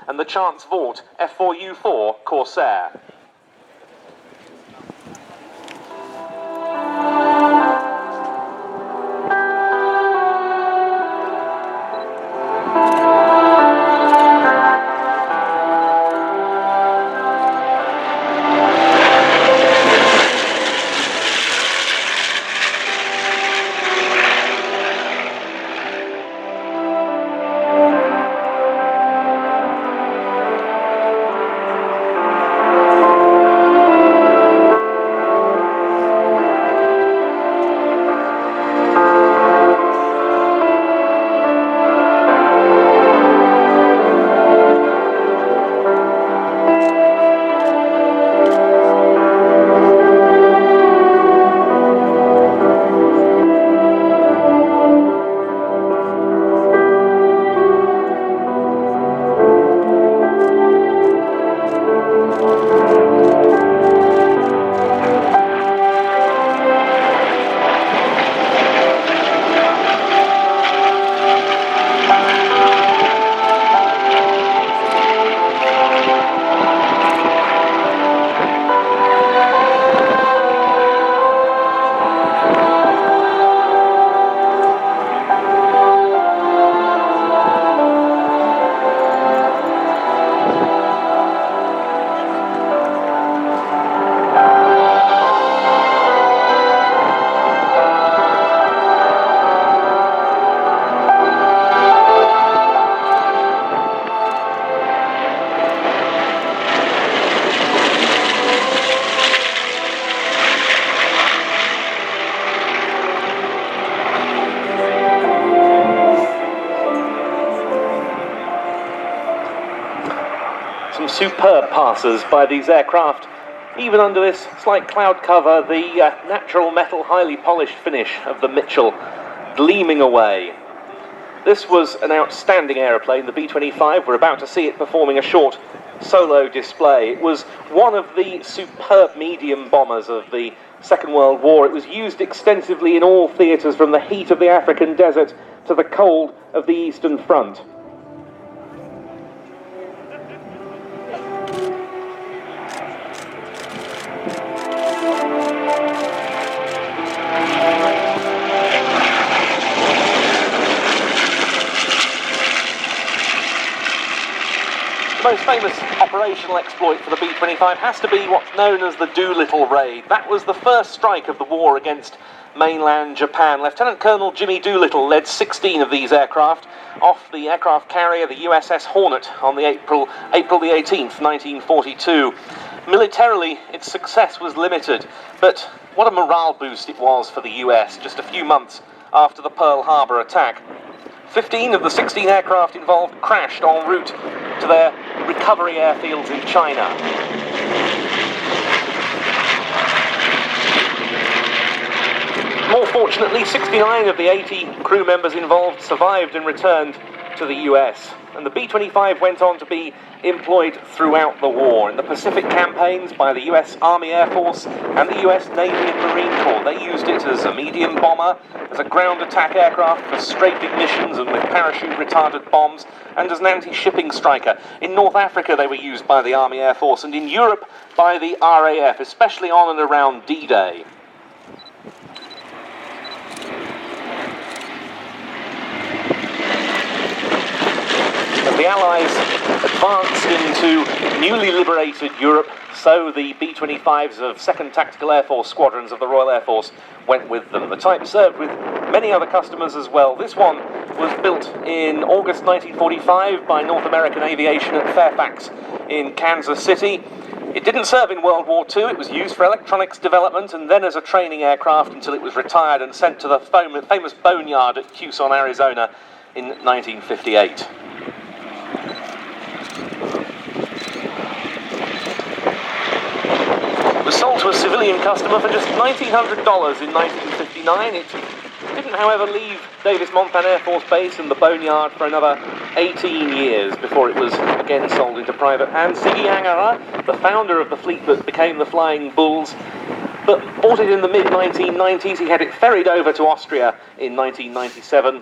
and the Chance Vought F4U Corsair. Some superb passes by these aircraft. Even under this slight cloud cover, the natural metal highly polished finish of the Mitchell gleaming away. This was an outstanding aeroplane, the B-25. We're about to see it performing a short solo display. It was one of the superb medium bombers of the Second World War. It was used extensively in all theatres, from the heat of the African desert to the cold of the Eastern Front. The most famous operational exploit for the B-25 has to be what's known as the Doolittle Raid. That was the first strike of the war against mainland Japan. Lieutenant Colonel Jimmy Doolittle led 16 of these aircraft off the aircraft carrier, the USS Hornet, on the April the 18th, 1942. Militarily, its success was limited, but what a morale boost it was for the US just a few months after the Pearl Harbor attack. 15 of the 16 aircraft involved crashed en route to their recovery airfields in China. More fortunately, 69 of the 80 crew members involved survived and returned to the US. And the B-25 went on to be employed throughout the war in the Pacific campaigns by the US Army Air Force and the US Navy and Marine Corps. They used it as a medium bomber, as a ground attack aircraft for strafing missions and with parachute retarded bombs, and as an anti-shipping striker. In North Africa they were used by the Army Air Force, and in Europe by the RAF, especially on and around D-Day. The Allies advanced into newly liberated Europe, so the B-25s of 2nd Tactical Air Force Squadrons of the Royal Air Force went with them. The type served with many other customers as well. This one was built in August 1945 by North American Aviation at Fairfax in Kansas City. It didn't serve in World War II. It was used for electronics development and then as a training aircraft until it was retired and sent to the famous Boneyard at Tucson, Arizona in 1958. It was sold to a civilian customer for just $1,900 in 1959. It didn't, however, leave Davis-Monthan Air Force Base and the Boneyard for another 18 years before it was again sold into private hands. Ziggy Angara, the founder of the fleet that became the Flying Bulls, but bought it in the mid-1990s. He had it ferried over to Austria in 1997.